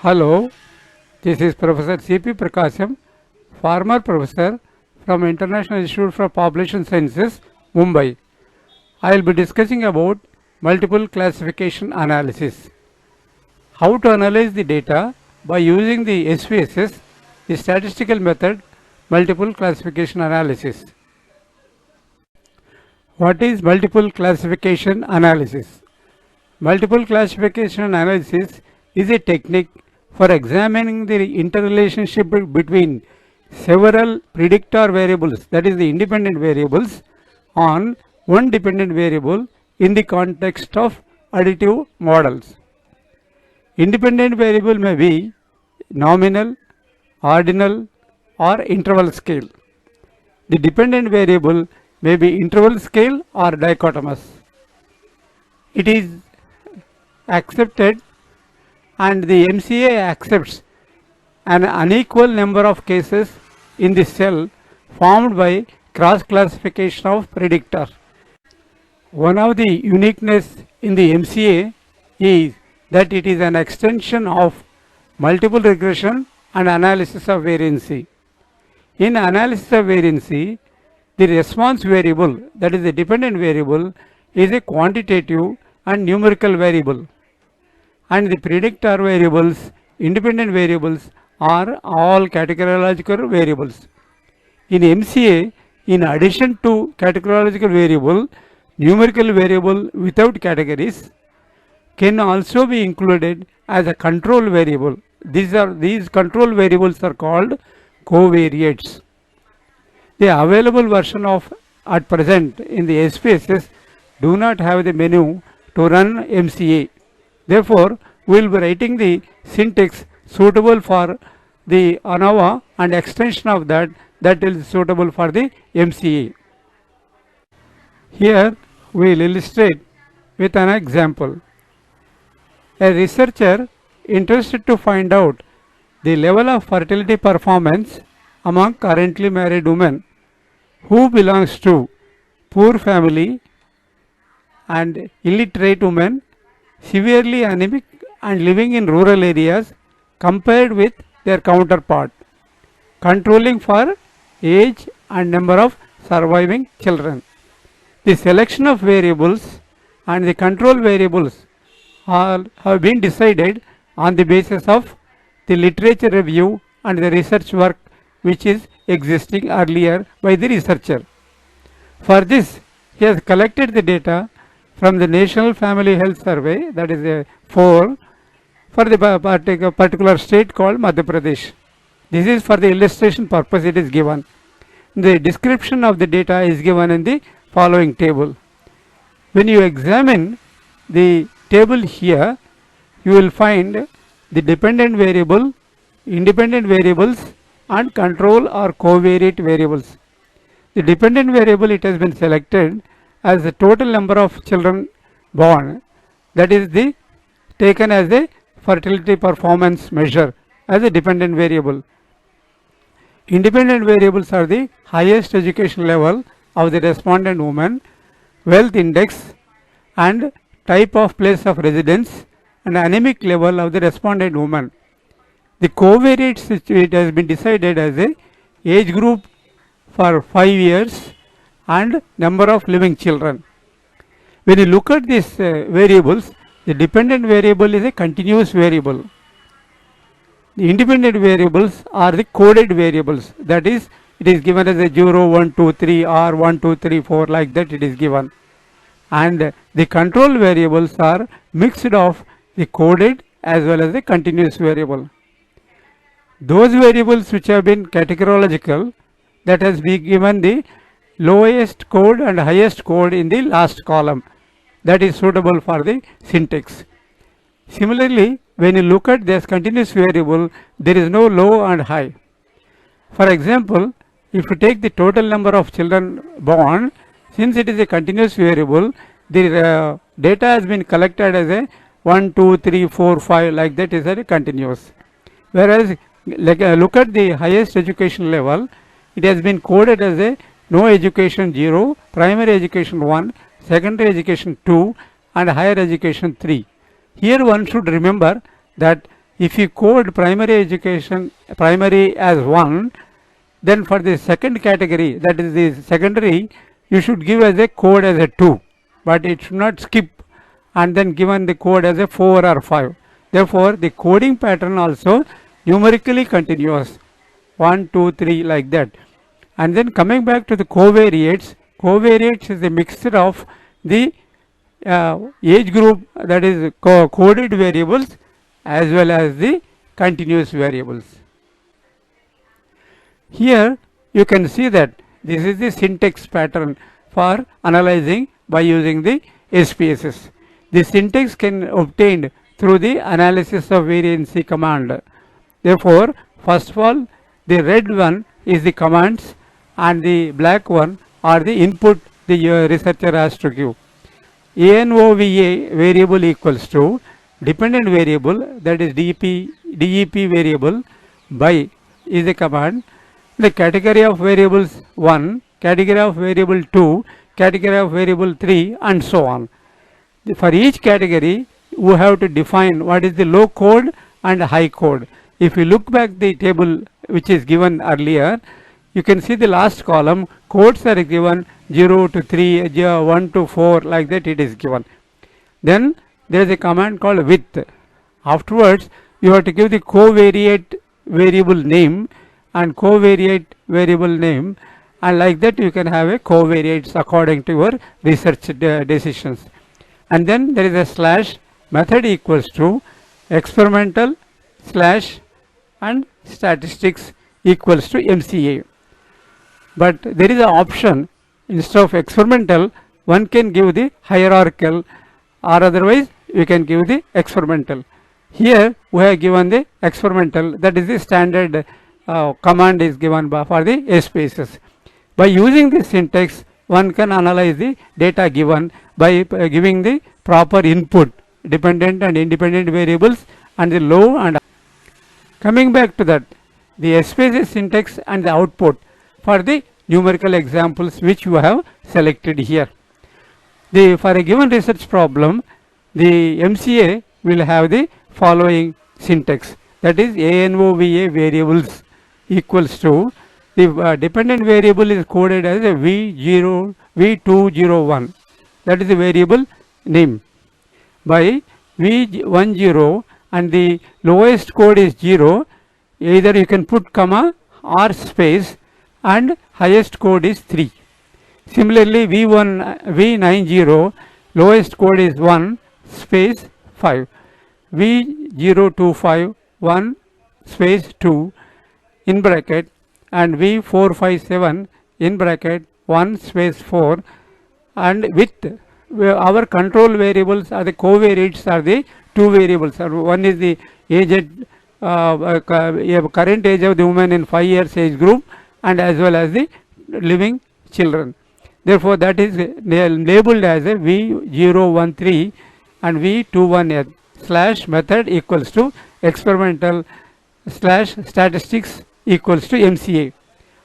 Hello, this is Professor C.P. Prakasham, former professor from International Institute for Population Sciences, Mumbai. I will be discussing about multiple classification analysis. How to analyze the data by using the SPSS, the statistical method, multiple classification analysis. What is multiple classification analysis? Multiple classification analysis is a technique for examining the interrelationship between several predictor variables, that is the independent variables, on one dependent variable in the context of additive models. Independent variable may be nominal, ordinal or interval scale. The dependent variable may be interval scale or dichotomous. It is accepted and the MCA accepts an unequal number of cases in the cell formed by cross classification of predictor. One of the uniqueness in the MCA is that it is an extension of multiple regression and analysis of variancy. In analysis of variancy, the response variable, that is the dependent variable, is a quantitative and numerical variable, and the predictor variables, independent variables, are all categorological variables. In MCA, in addition to categorological variable, numerical variable without categories can also be included as a control variable. These control variables are called covariates. The available version of at present in the SPSS do not have the menu to run MCA. Therefore, we will be writing the syntax suitable for the ANOVA and extension of that is suitable for the MCA. Here we will illustrate with an example. A researcher interested to find out the level of fertility performance among currently married women who belongs to poor family and illiterate women, severely anemic and living in rural areas compared with their counterpart, controlling for age and number of surviving children. The selection of variables and the control variables have been decided on the basis of the literature review and the research work which is existing earlier by the researcher. For this, he has collected the data from the National Family Health Survey, that is for the particular state called Madhya Pradesh. This is for the illustration purpose it is given. The description of the data is given in the following table. When you examine the table here, you will find the dependent variable, independent variables and control or covariate variables. The dependent variable, it has been selected as the total number of children born, that is the taken as the fertility performance measure as a dependent variable. Independent variables are the highest education level of the respondent woman, wealth index and type of place of residence and anemic level of the respondent woman. The covariates, it has been decided as a age group for 5 years and number of living children. When you look at these variables, the dependent variable is a continuous variable. The independent variables are the coded variables, that is, it is given as a 0, 1, 2, 3 or 1, 2, 3, 4, like that it is given. And the control variables are mixed of the coded as well as the continuous variable. Those variables which have been categorological, that has been given the lowest code and highest code in the last column, that is suitable for the syntax. Similarly, when you look at this continuous variable, there is no low and high. For example, if you take the total number of children born, since it is a continuous variable, the data has been collected as a 1, 2, 3, 4, 5, like that is a continuous. Whereas, look at the highest education level, it has been coded as a no education 0, primary education 1, secondary education 2 and higher education 3. Here one should remember that if you code primary as 1, then for the second category, that is the secondary, you should give as a code as a 2, but it should not skip and then given the code as a 4 or 5. Therefore, the coding pattern also numerically continuous, 1, 2, 3 like that. And then coming back to the covariates, covariates is a mixture of the age group, that is coded variables, as well as the continuous variables. Here you can see that this is the syntax pattern for analyzing by using the SPSS. The syntax can obtained through the analysis of variancy command. Therefore, first of all, the red one is the commands and the black one are the input the researcher has to give. ANOVA variable equals to dependent variable, that is DEP variable by is a command. The category of variables 1, category of variable 2, category of variable 3 and so on. For each category we have to define what is the low code and high code. If you look back the table which is given earlier, you can see the last column, codes are given 0 to 3, 1 to 4 like that it is given. Then there is a command called with. Afterwards you have to give the covariate variable name and covariate variable name, and like that you can have a covariates according to your research decisions. And then there is a slash method equals to experimental slash and statistics equals to MCA. But there is an option, instead of experimental one can give the hierarchical, or otherwise we can give the experimental. Here we have given the experimental, that is the standard command is given for the SPSS. By using this syntax one can analyze the data given by giving the proper input, dependent and independent variables and the low and. Coming back to that, the SPSS syntax and the output for the numerical examples which you have selected here. For a given research problem, the MCA will have the following syntax, that is ANOVA variables equals to the dependent variable is coded as a V201, that is the variable name, by V10 and the lowest code is 0, either you can put comma or space, and highest code is 3. Similarly V90 lowest code is 1 space 5, V025 1 space 2 in bracket, and V457 in bracket 1 space 4, and with our control variables are the covariates are the two variables. One is the aged current age of the woman in 5 years age group, and as well as the living children. Therefore, that is labeled as a V013 and V21 slash method equals to experimental slash statistics equals to MCA,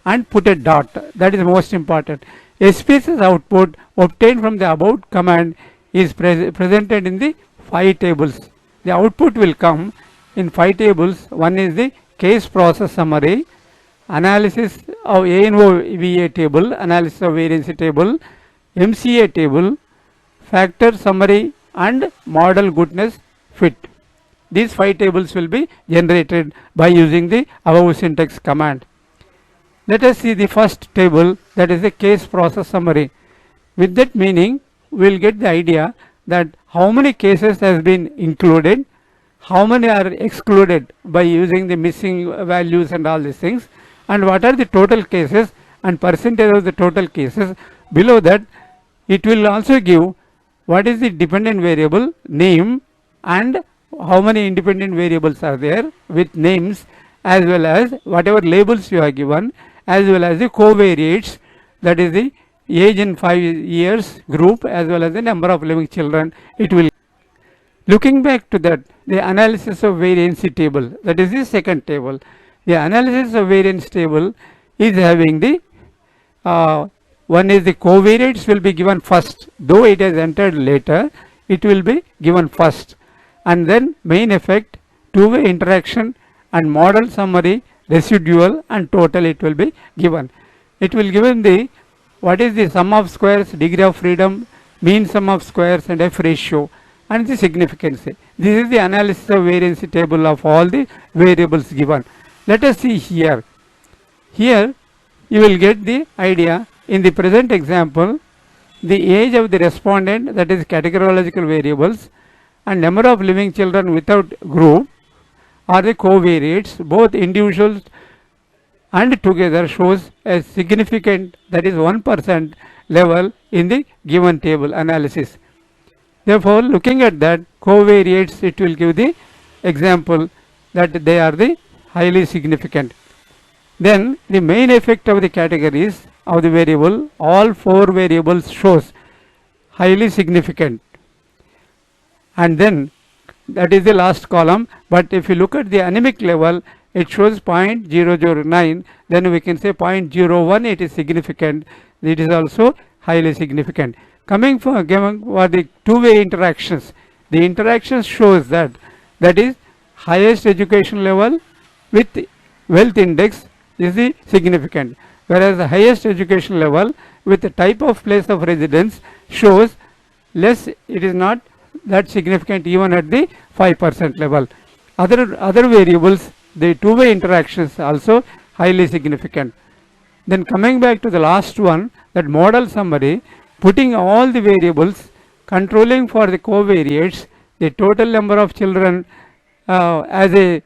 and put a dot. That is most important. SPSS output obtained from the above command is presented in the 5 tables. The output will come in 5 tables. One is the case process summary, analysis of ANOVA table, analysis of variance table, MCA table, factor summary and model goodness fit. These 5 tables will be generated by using the above syntax command. Let us see the first table, that is the case process summary. With that meaning we will get the idea that how many cases has been included, how many are excluded by using the missing values and all these things, and what are the total cases and percentage of the total cases. Below that it will also give what is the dependent variable name and how many independent variables are there with names, as well as whatever labels you are given, as well as the covariates, that is the age in 5 years group, as well as the number of living children. It will. Looking back to that, the analysis of variance table, that is the second table. The analysis of variance table is having the one is the covariates will be given first, though it has entered later, it will be given first, and then main effect, two-way interaction and model summary, residual and total it will be given. It will given the what is the sum of squares, degree of freedom, mean sum of squares and F ratio and the significance. This is the analysis of variance table of all the variables given. Let us see here. Here you will get the idea. In the present example, the age of the respondent, that is categorological variables, and number of living children without group are the covariates, both individuals and together shows a significant, that is 1% level in the given table analysis. Therefore, looking at that covariates, it will give the example that they are the highly significant. Then the main effect of the categories of the variable, all four variables shows highly significant, and then that is the last column. But if you look at the anemic level, it shows 0.009, then we can say 0.01 it is significant, it is also highly significant. Coming for the two-way interactions, the interactions shows that is highest education level with wealth index is the significant, whereas the highest education level with the type of place of residence shows less, it is not that significant even at the 5% level. Other variables, the two-way interactions also highly significant. Then coming back to the last one, that model summary, putting all the variables, controlling for the covariates, the total number of children as a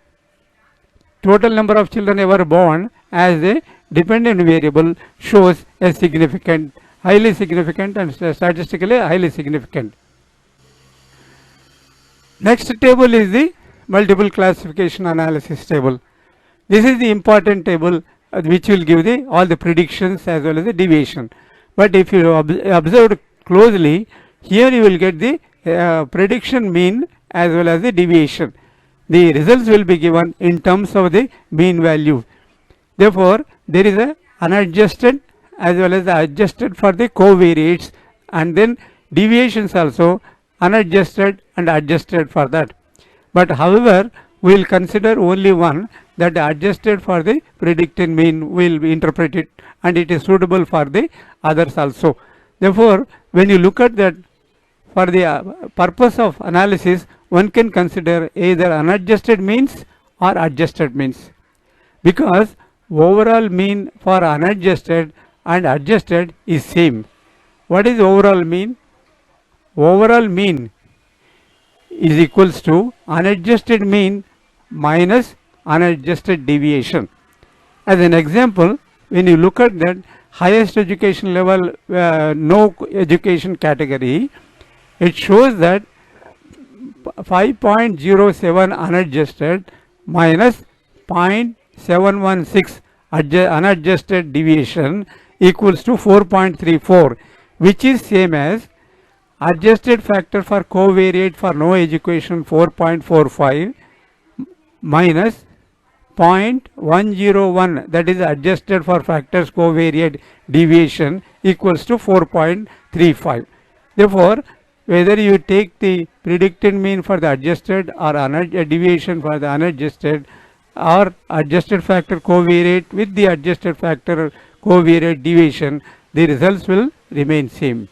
total number of children ever born as a dependent variable shows a significant, highly significant and statistically highly significant. Next table is the multiple classification analysis table. This is the important table which will give the all the predictions as well as the deviation. But if you observe closely, here you will get the prediction mean as well as the deviation. The results will be given in terms of the mean value. Therefore, there is a unadjusted as well as the adjusted for the covariates, and then deviations also unadjusted and adjusted for that. But however, we will consider only one, that adjusted for the predicted mean will be interpreted and it is suitable for the others also. Therefore, when you look at that, for the purpose of analysis, one can consider either unadjusted means or adjusted means, because overall mean for unadjusted and adjusted is same. What is overall mean? Overall mean is equals to unadjusted mean minus unadjusted deviation. As an example, when you look at that highest education level, no education category, it shows that 5.07 unadjusted minus 0.716 unadjusted deviation equals to 4.34, which is same as adjusted factor for covariate for no education 4.45 minus 0.101, that is adjusted for factors covariate deviation equals to 4.35. Therefore, whether you take the predicted mean for the adjusted or deviation for the unadjusted, or adjusted factor covariate with the adjusted factor covariate deviation, the results will remain same.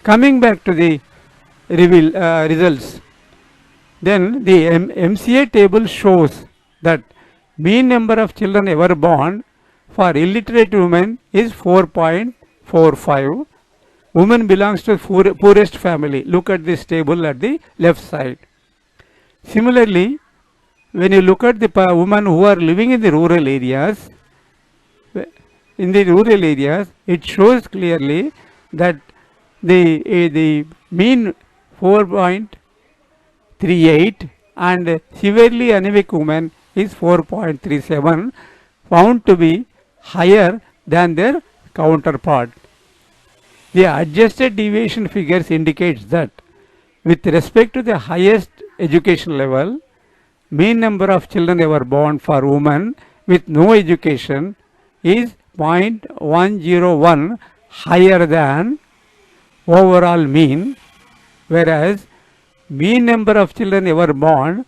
Coming back to the results, then the MCA table shows that mean number of children ever born for illiterate women is 4.45. Woman belongs to poorest family. Look at this table at the left side. Similarly, when you look at the women who are living in the rural areas, it shows clearly that the mean 4.38 and severely anemic women is 4.37, found to be higher than their counterpart. The adjusted deviation figures indicates that with respect to the highest education level, mean number of children ever born for women with no education is 0.101 higher than overall mean, whereas mean number of children ever born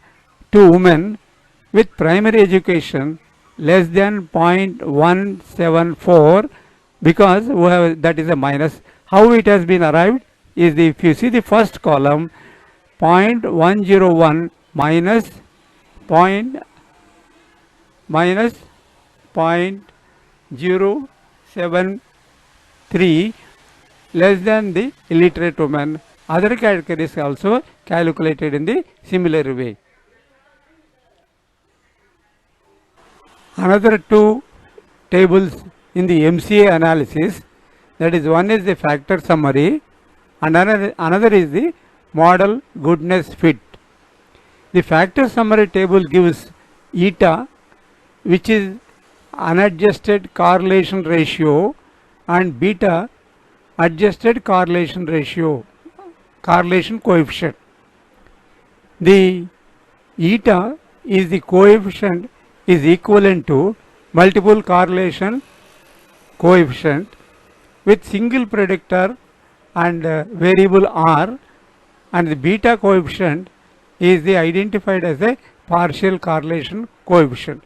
to to women with primary education less than 0.174, because that is a minus. How it has been arrived is if you see the first column, 0.101 minus 0.073 less than the illiterate woman. Other categories also calculated in the similar way. Another two tables in the MCA analysis, that is, one is the factor summary and another is the model goodness fit. The factor summary table gives eta, which is unadjusted correlation ratio, and beta, adjusted correlation ratio, correlation coefficient. The eta is the coefficient is equivalent to multiple correlation coefficient with single predictor and variable r, and the beta coefficient is the identified as a partial correlation coefficient.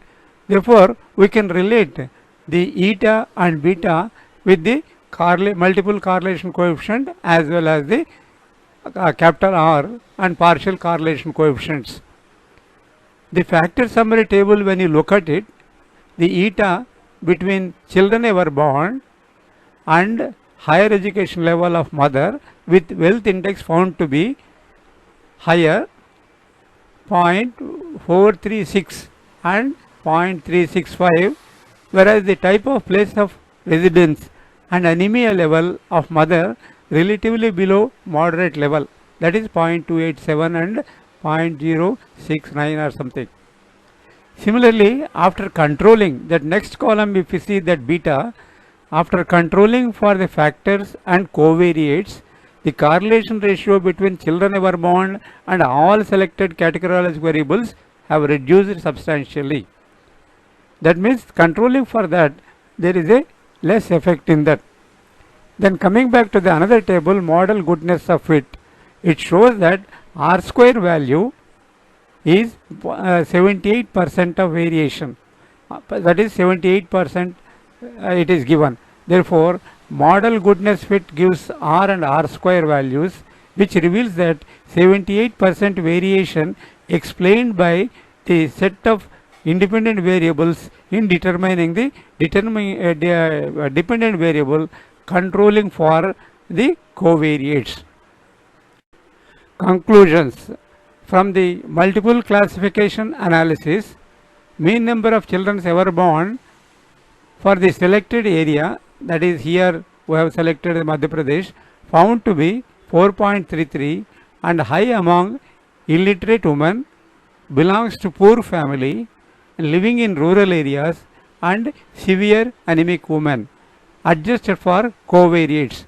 Therefore, we can relate the eta and beta with the multiple correlation coefficient as well as the capital R and partial correlation coefficients. The factor summary table, when you look at it, the eta between children ever born and higher education level of mother with wealth index found to be higher, 0.436 and 0.365, whereas the type of place of residence and anemia level of mother relatively below moderate level, that is 0.287 and 0.069 or something. Similarly, after controlling that next column, if you see that beta, after controlling for the factors and covariates, the correlation ratio between children ever born and all selected categorized variables have reduced substantially. That means controlling for that, there is a less effect in that. Then coming back to the another table, model goodness of fit, it shows that R square value is 78% of variation, that is 78% it is given. Therefore, model goodness fit gives R and R square values, which reveals that 78% variation explained by the set of independent variables in determining the dependent variable controlling for the covariates. Conclusions from the multiple classification analysis, mean number of children ever born for the selected area, that is here we have selected Madhya Pradesh, found to be 4.33 and high among illiterate women, belongs to poor family, living in rural areas, and severe anemic women, adjusted for covariates.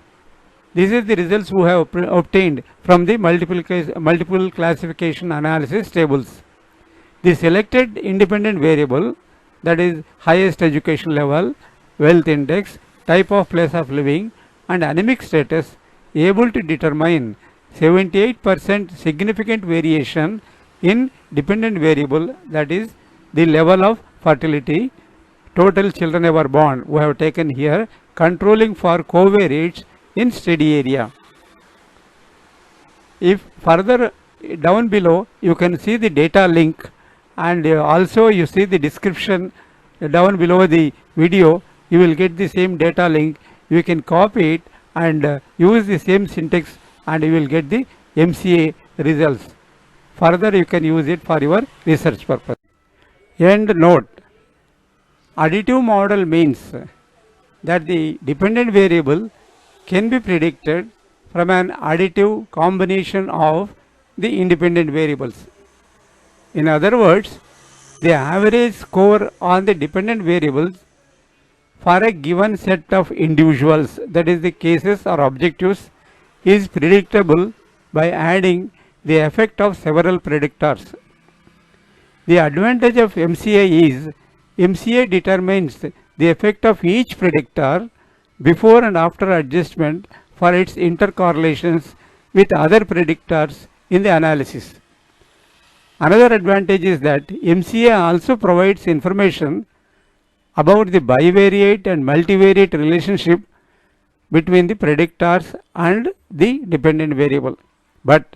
These are the results we have obtained from the multiple classification analysis tables. The selected independent variable, that is highest education level, wealth index, type of place of living, and anemic status, able to determine 78% significant variation in dependent variable, that is the level of fertility, total children ever born we have taken here, controlling for covariates in steady area. If further down below you can see the data link, and also you see the description down below the video, you will get the same data link. You can copy it and use the same syntax and you will get the MCA results. Further you can use it for your research purpose. End note: additive model means that the dependent variable can be predicted from an additive combination of the independent variables. In other words, the average score on the dependent variables for a given set of individuals, that is the cases or objectives, is predictable by adding the effect of several predictors. The advantage of MCA is MCA determines the effect of each predictor before and after adjustment for its intercorrelations with other predictors in the analysis. Another advantage is that MCA also provides information about the bivariate and multivariate relationship between the predictors and the dependent variable. But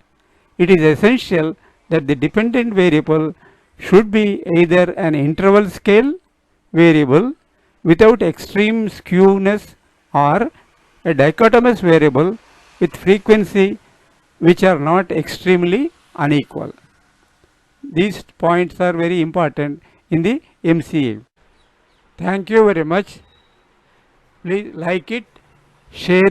it is essential that the dependent variable should be either an interval scale variable without extreme skewness or a dichotomous variable with frequency which are not extremely unequal. These points are very important in the MCA. Thank you very much. Please like it, share it.